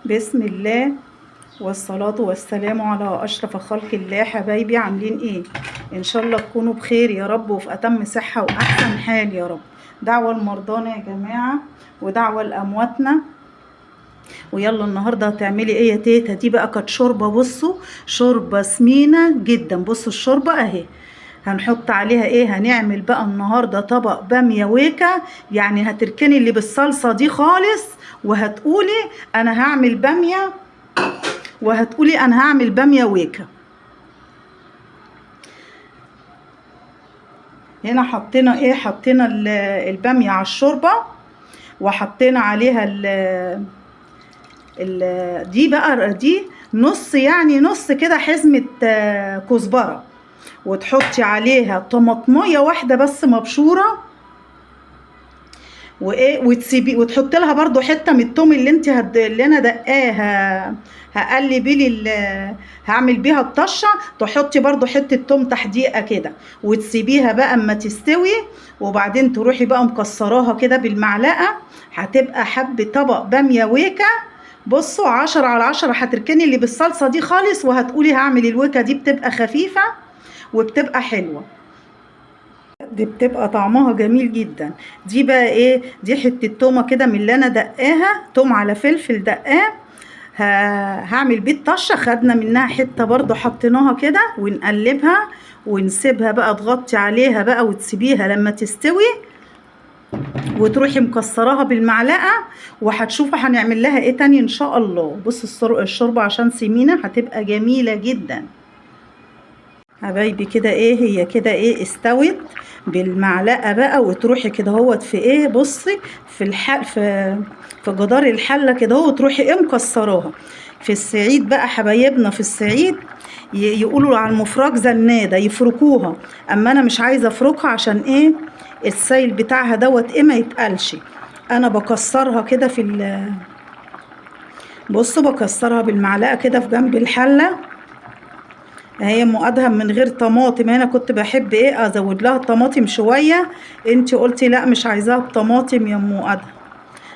بسم الله والصلاة والسلام على أشرف خلق الله. حبايبي عاملين إيه؟ إن شاء الله تكونوا بخير يا رب وفي أتم صحة وأحسن حال يا رب. دعوة لمرضانا يا جماعة ودعوة لأمواتنا. ويلا النهاردة هتعملي إيه يا تيتا؟ دي بقى كانت شوربة، بصوا شوربة سمينة جدا. بصوا الشوربة أهي، هنحط عليها ايه؟ هنعمل بقى النهارده طبق باميه ويكا. يعني هتركني اللي بالصلصه دي خالص وهتقولي انا هعمل باميه، وهتقولي انا هعمل باميه ويكا. هنا حطينا ايه؟ حطينا الباميه على الشوربه، وحطينا عليها دي بقى دي نص، يعني نص كده حزمه كزبره، وتحطي عليها طماطميه واحده بس مبشوره، وايه وتسيبي وتحطي لها برده حته من التوم اللي انا دقاها، هقلبي لي هعمل بيها الطشه. تحطي برده حته توم تحديقه كده وتسيبيها بقى اما تستوي، وبعدين تروحي بقى مكسراها كده بالمعلقه. هتبقى حب طبق باميه ويكا. بصوا 10/10. هتركني اللي بالصلصه دي خالص وهتقولي هعمل الويكا دي. بتبقى خفيفه وبتبقى حلوه، دي بتبقى طعمها جميل جدا. دي بقى ايه؟ دي حته تومه كده من اللي انا دقاها، توم على فلفل دقاه. هعمل بيه الطشه. خدنا منها حته برضو حطيناها كده ونقلبها ونسيبها بقى، تغطي عليها بقى وتسيبيها لما تستوي، وتروحي مكسراها بالمعلقه. وهتشوفوا هنعمل لها ايه تاني ان شاء الله. بص الشوربه عشان سمينه هتبقى جميله جدا حبايبي. كده ايه؟ هي كده ايه؟ استوت بالمعلقه بقى. وتروحي كده اهوت في ايه؟ بصي في جدار الحله كده اهو، وتروحي ايه؟ مكسراها. في الصعيد بقى حبايبنا في الصعيد يقولوا على المفرك زناده، يفركوها. اما انا مش عايزه افركها عشان ايه؟ السيل بتاعها دوت ايه؟ ما يتقلش. انا بكسرها كده بصوا بكسرها بالمعلقه كده في جنب الحله. هي ام ادهم من غير طماطم. انا كنت بحب ايه؟ ازود لها طماطم شويه. انتي قلتي لا مش عايزاها بطماطم يا ام ادهم،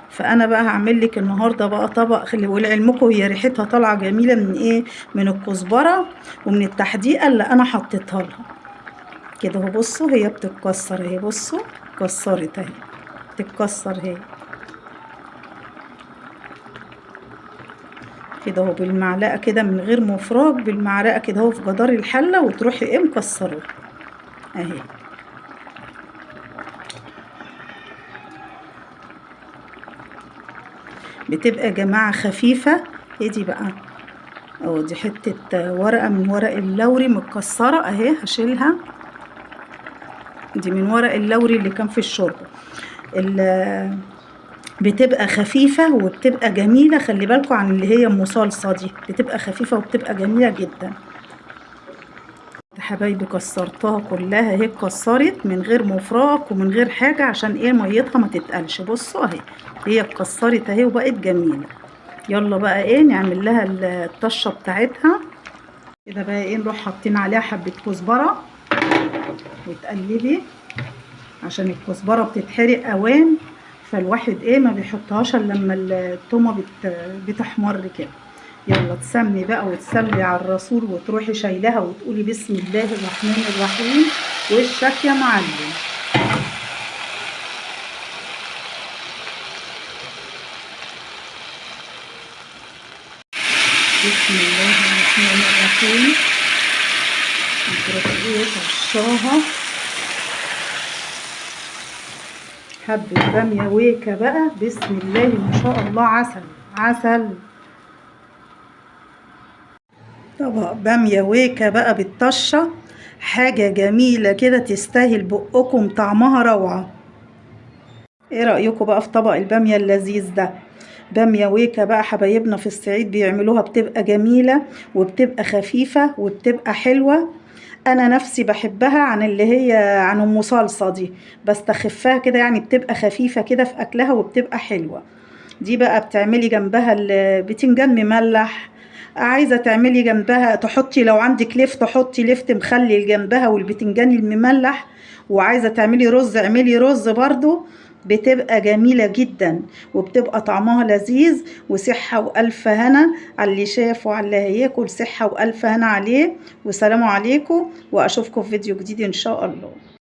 فانا بقى هعمل لك النهارده بقى طبق. ولعلمكم هي ريحتها طالعه جميله من ايه؟ من الكزبره ومن التحديقه اللي انا حطيتها لها كده اهو. بصوا هي بتتكسر اهي، بصوا اتكسرت اهي، بتتكسر اهي كده اهو بالمعلقه كده من غير مفرغ، بالمعلقه كده اهو في جدار الحله، وتروحي ايه؟ مكسره اهي. بتبقى يا جماعه خفيفه. ايه دي بقى؟ اهو دي حته ورقه من ورق اللوري متكسره اهي، هشيلها. دي من ورق اللوري اللي كان في الشوربه. بتبقى خفيفه وبتبقى جميله. خلي بالكم عن اللي هي ام صلصه دي، بتبقى خفيفه وبتبقى جميله جدا حبايبي. كسرتها كلها اهي، اتكسرت من غير مفرق ومن غير حاجه عشان ايه؟ ميتها ما تتقلش. بصوا اهي هي اتكسرت اهي وبقت جميله. يلا بقى ايه؟ نعمل لها الطشه بتاعتها كده بقى ايه؟ نروح حاطين عليها حبه كزبره وتقلبي، عشان الكزبره بتتحرق اوان، فالواحد ايه؟ ما بيحطهاش الا لما التومه بتحمر كده. يلا تسمي بقى وتسلي على الرسول، وتروحي شايلها وتقولي بسم الله الرحمن الرحيم. وشك يا معلم. بسم الله الرحمن الرحيم. تروحي ايه؟ ترشاها حبة بامية ويكا بقى. بسم الله ما شاء الله، عسل عسل. طبق بامية ويكا بقى بالطشة، حاجة جميلة كده تستاهل بقكم، طعمها روعة. ايه رأيكم بقى في طبق البامية اللذيذ ده؟ بامية ويكا بقى حبايبنا في الصعيد بيعملوها، بتبقى جميلة وبتبقى خفيفة وبتبقى حلوة. انا نفسي بحبها عن اللي هي عن ام صلصة دي، بستخفها كده، يعني بتبقى خفيفة كده في اكلها وبتبقى حلوة. دي بقى بتعملي جنبها البتنجان مملح. عايزة تعملي جنبها تحطي لو عندك لف، تحطي لفت مخلل جنبها والبتنجان المملح. وعايزة تعملي رز، اعملي رز برضو بتبقى جميلة جدا وبتبقى طعمها لذيذ، وصحة وألف هنا على اللي شاف وعلى اللي هياكل، صحة وألف هنا عليه. والسلام عليكم، وأشوفكم في فيديو جديد إن شاء الله.